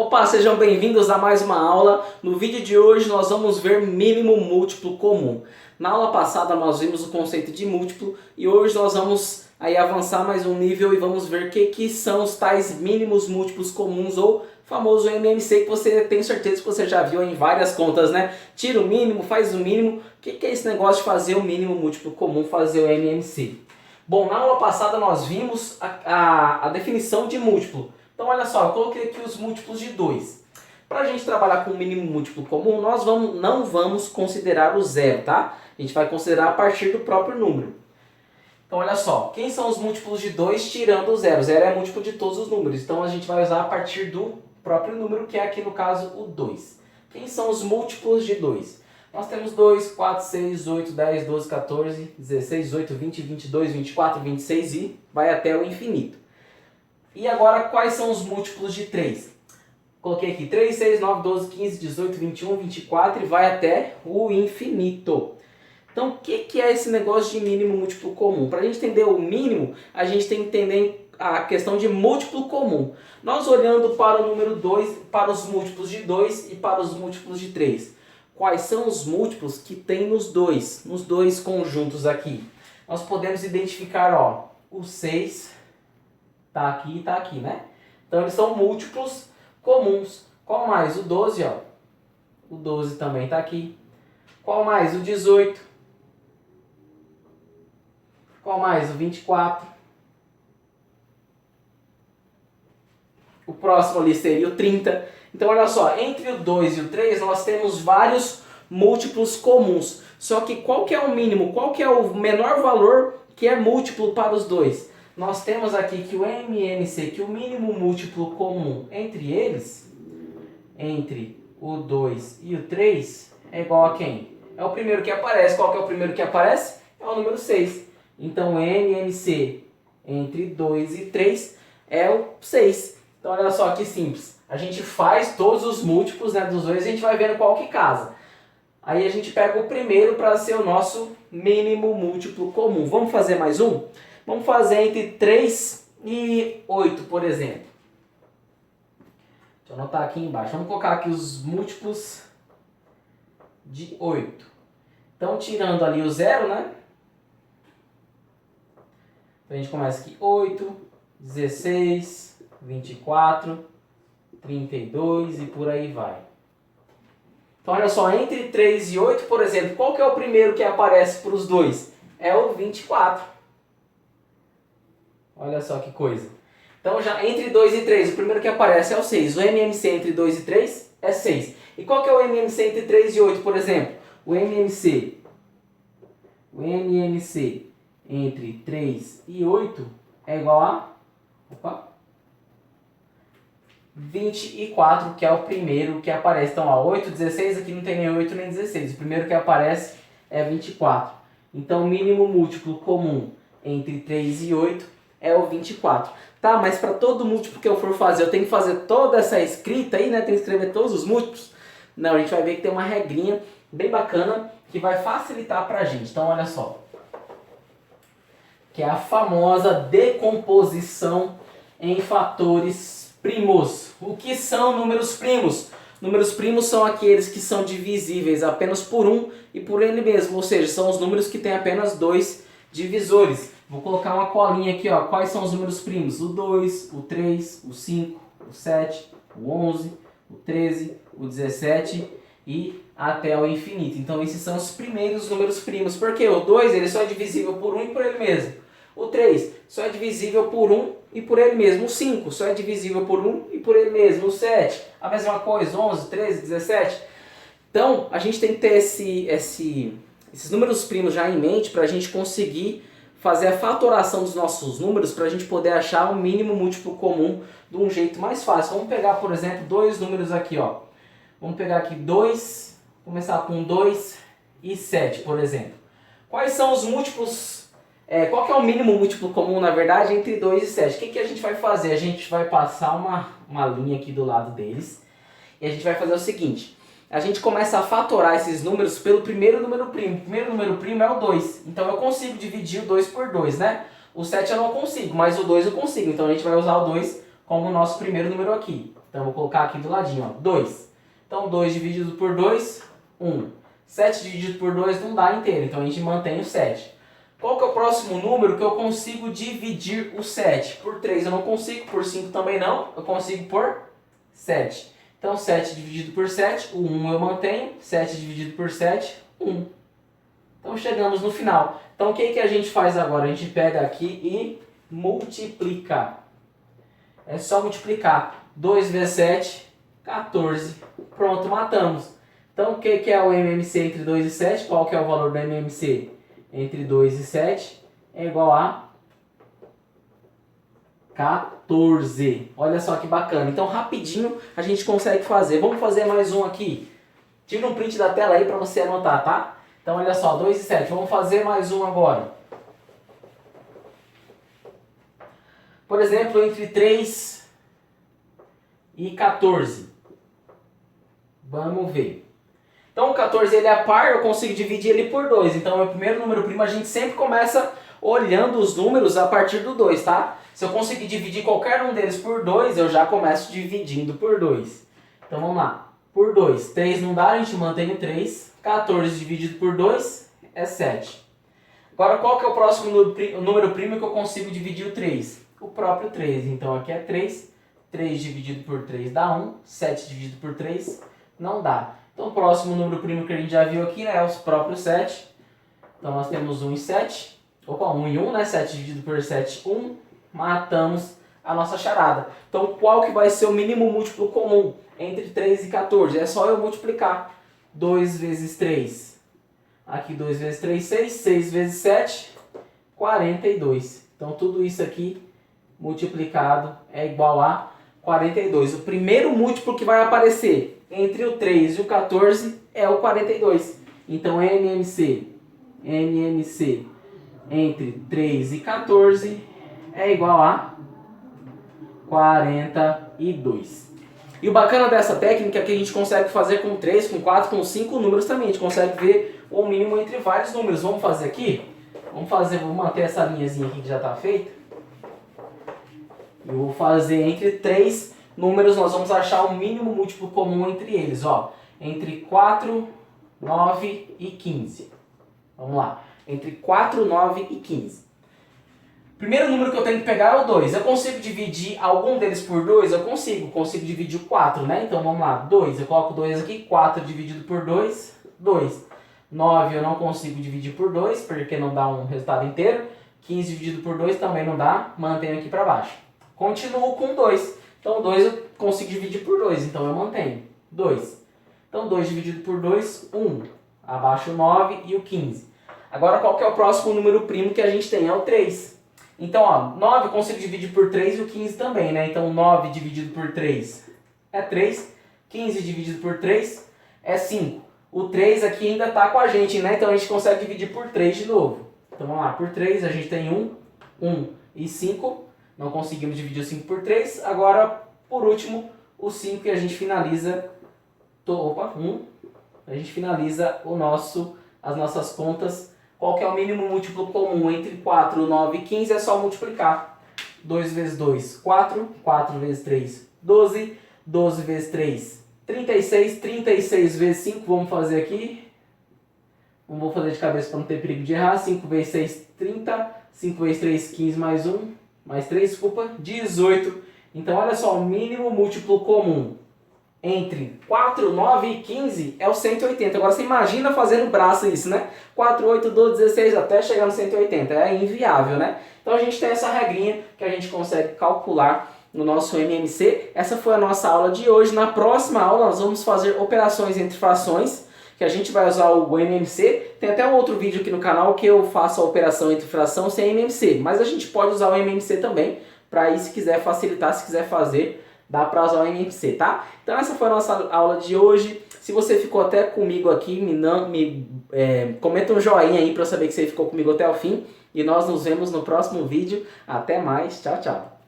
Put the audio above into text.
Opa, sejam bem-vindos a mais uma aula. No vídeo de hoje nós vamos ver mínimo múltiplo comum. Na aula passada nós vimos o conceito de múltiplo e hoje nós vamos aí avançar mais um nível e vamos ver o que são os tais mínimos múltiplos comuns ou famoso MMC, que você tem certeza que você já viu em várias contas, né? Tira o mínimo, faz o mínimo. O que é esse negócio de fazer o mínimo múltiplo comum, fazer o MMC? Bom, na aula passada nós vimos a definição de múltiplo. Então olha só, eu coloquei aqui os múltiplos de 2. Para a gente trabalhar com o mínimo múltiplo comum, nós não vamos considerar o zero, tá? A gente vai considerar a partir do próprio número. Então olha só, quem são os múltiplos de 2 tirando o zero? Zero é múltiplo de todos os números, então a gente vai usar a partir do próprio número, que é aqui no caso o 2. Quem são os múltiplos de 2? Nós temos 2, 4, 6, 8, 10, 12, 14, 16, 18, 20, 22, 24, 26 e vai até o infinito. E agora, quais são os múltiplos de 3? Coloquei aqui 3, 6, 9, 12, 15, 18, 21, 24 e vai até o infinito. Então, o que é esse negócio de mínimo múltiplo comum? Para a gente entender o mínimo, a gente tem que entender a questão de múltiplo comum. Nós olhando para o número 2, para os múltiplos de 2 e para os múltiplos de 3. Quais são os múltiplos que tem nos dois conjuntos aqui? Nós podemos identificar, ó, o 6... tá aqui e tá aqui, né? Então eles são múltiplos comuns. Qual mais? O 12, ó. O 12 também tá aqui. Qual mais? O 18. Qual mais? O 24. O próximo ali seria o 30. Então olha só, entre o 2 e o 3 nós temos vários múltiplos comuns. Só que qual que é o mínimo? Qual que é o menor valor que é múltiplo para os dois? Nós temos aqui que o MMC, que o mínimo múltiplo comum entre eles, entre o 2 e o 3, é igual a quem? É o primeiro que aparece. Qual que é o primeiro que aparece? É o número 6. Então, MMC entre 2 e 3 é o 6. Então, olha só que simples. A gente faz todos os múltiplos, né, dos dois e a gente vai vendo qual que casa. Aí a gente pega o primeiro para ser o nosso mínimo múltiplo comum. Vamos fazer mais um? Vamos fazer entre 3 e 8, por exemplo. Deixa eu anotar aqui embaixo. Vamos colocar aqui os múltiplos de 8. Então, tirando ali o 0, né? Então, a gente começa aqui 8, 16, 24, 32 e por aí vai. Então, olha só, entre 3 e 8, por exemplo, qual que é o primeiro que aparece para os dois? É o 24. Olha só que coisa. Então, já entre 2 e 3, o primeiro que aparece é o 6. O MMC entre 2 e 3 é 6. E qual que é o MMC entre 3 e 8, por exemplo? O MMC entre 3 e 8 é igual a 24, que é o primeiro que aparece. Então, ó, 8, 16, aqui não tem nem 8 nem 16. O primeiro que aparece é 24. Então, o mínimo múltiplo comum entre 3 e 8 é o 24. Tá, mas para todo múltiplo que eu for fazer, eu tenho que fazer toda essa escrita aí, né? Tem que escrever todos os múltiplos? Não, a gente vai ver que tem uma regrinha bem bacana que vai facilitar pra gente. Então, olha só. Que é a famosa decomposição em fatores primos. O que são números primos? Números primos são aqueles que são divisíveis apenas por 1 e por ele mesmo. Ou seja, são os números que têm apenas 2 divisores. Vou colocar uma colinha aqui, ó. Quais são os números primos? O 2, o 3, o 5, o 7, o 11, o 13, o 17 e até o infinito. Então esses são os primeiros números primos. Por quê? O 2 ele só é divisível por 1 e por ele mesmo. O 3 só é divisível por 1 e por ele mesmo. O 5 só é divisível por 1 e por ele mesmo. O 7, a mesma coisa. 11, 13, 17. Então a gente tem que ter esses números primos já em mente para a gente conseguir fazer a fatoração dos nossos números para a gente poder achar o mínimo múltiplo comum de um jeito mais fácil. Vamos pegar, por exemplo, dois números aqui, ó. Vamos pegar aqui 2, começar com 2 e 7, por exemplo. Quais são os múltiplos, qual que é o mínimo múltiplo comum, na verdade, entre 2 e 7? O que a gente vai fazer? A gente vai passar uma linha aqui do lado deles e a gente vai fazer o seguinte. A gente começa a fatorar esses números pelo primeiro número primo. O primeiro número primo é o 2. Então eu consigo dividir o 2 por 2, né? O 7 eu não consigo, mas o 2 eu consigo. Então a gente vai usar o 2 como o nosso primeiro número aqui. Então eu vou colocar aqui do ladinho, ó, 2. Então 2 dividido por 2, 1. 7 dividido por 2 não dá inteiro, então a gente mantém o 7. Qual que é o próximo número que eu consigo dividir o 7? Por 3 eu não consigo, por 5 também não, eu consigo por 7. Então 7 dividido por 7, o 1 eu mantenho, 7 dividido por 7, 1. Então chegamos no final. Então o que a gente faz agora? A gente pega aqui e multiplica. É só multiplicar. 2 vezes 7, 14. Pronto, matamos. Então o que é o MMC entre 2 e 7? Qual que é o valor do MMC entre 2 e 7? É igual a 14. Olha só que bacana. Então rapidinho a gente consegue fazer. Vamos fazer mais um aqui. Tira um print da tela aí para você anotar, tá? Então olha só, 2 e 7. Vamos fazer mais um agora. Por exemplo, entre 3 e 14. Vamos ver. Então o 14 ele é par, eu consigo dividir ele por 2. Então o primeiro número primo a gente sempre começa olhando os números a partir do 2, tá? Se eu conseguir dividir qualquer um deles por 2, eu já começo dividindo por 2. Então vamos lá. Por 2, 3 não dá, a gente mantém o 3. 14 dividido por 2 é 7. Agora qual que é o próximo número primo que eu consigo dividir o 3? O próprio 3. Então aqui é 3. 3 dividido por 3 dá 1. 7 dividido por 3 não dá. Então o próximo número primo que a gente já viu aqui, né, é o próprio 7. Então nós temos 1 e 7. Opa, 1 e 1, né? 7 dividido por 7, 1. Matamos a nossa charada. Então qual que vai ser o mínimo múltiplo comum entre 3 e 14? É só eu multiplicar. 2 vezes 3. Aqui 2 vezes 3, 6. 6 vezes 7, 42. Então tudo isso aqui multiplicado é igual a 42. O primeiro múltiplo que vai aparecer entre o 3 e o 14 é o 42. Então MMC entre 3 e 14 é igual a 42. E o bacana dessa técnica é que a gente consegue fazer com 3, com 4, com 5 números também. A gente consegue ver o mínimo entre vários números. Vamos fazer aqui? Vou manter essa linhazinha aqui que já está feita. Eu vou fazer entre 3 números, nós vamos achar o mínimo múltiplo comum entre eles. Ó, entre 4, 9 e 15. Vamos lá. Entre 4, 9 e 15. Primeiro número que eu tenho que pegar é o 2. Eu consigo dividir algum deles por 2? Eu consigo. Consigo dividir o 4, né? Então vamos lá. 2. Eu coloco 2 aqui. 4 dividido por 2, 2. 9 eu não consigo dividir por 2, porque não dá um resultado inteiro. 15 dividido por 2 também não dá. Mantenho aqui para baixo. Continuo com 2. Então 2 eu consigo dividir por 2. Então eu mantenho. 2. Então 2 dividido por 2, 1. Abaixo o 9 e o 15. Agora qual que é o próximo número primo que a gente tem? É o 3. Então, ó, 9 eu consigo dividir por 3 e o 15 também, né? Então, 9 dividido por 3 é 3. 15 dividido por 3 é 5. O 3 aqui ainda está com a gente, né? Então, a gente consegue dividir por 3 de novo. Então, vamos lá. Por 3 a gente tem 1 e 5. Não conseguimos dividir o 5 por 3. Agora, por último, o 5 e a gente finaliza... A gente finaliza as nossas contas. Qual que é o mínimo múltiplo comum entre 4, 9 e 15? É só multiplicar. 2 vezes 2, 4. 4 vezes 3, 12. 12 vezes 3, 36. 36 vezes 5, vamos fazer aqui. Não vou fazer de cabeça para não ter perigo de errar. 5 vezes 6, 30. 5 vezes 3, 15 mais 1. Mais 3, desculpa, 18. Então olha só, o mínimo múltiplo comum entre 4, 9 e 15 é o 180. Agora você imagina fazendo braço isso, né? 4, 8, 12, 16 até chegar no 180. É inviável, né? Então a gente tem essa regrinha que a gente consegue calcular no nosso MMC. Essa foi a nossa aula de hoje. Na próxima aula nós vamos fazer operações entre frações, que a gente vai usar o MMC. Tem até um outro vídeo aqui no canal que eu faço a operação entre fração sem MMC. Mas a gente pode usar o MMC também, para aí se quiser facilitar, se quiser fazer... Dá para usar o MMC, tá? Então essa foi a nossa aula de hoje. Se você ficou até comigo aqui, comenta um joinha aí para eu saber que você ficou comigo até o fim. E nós nos vemos no próximo vídeo. Até mais. Tchau, tchau.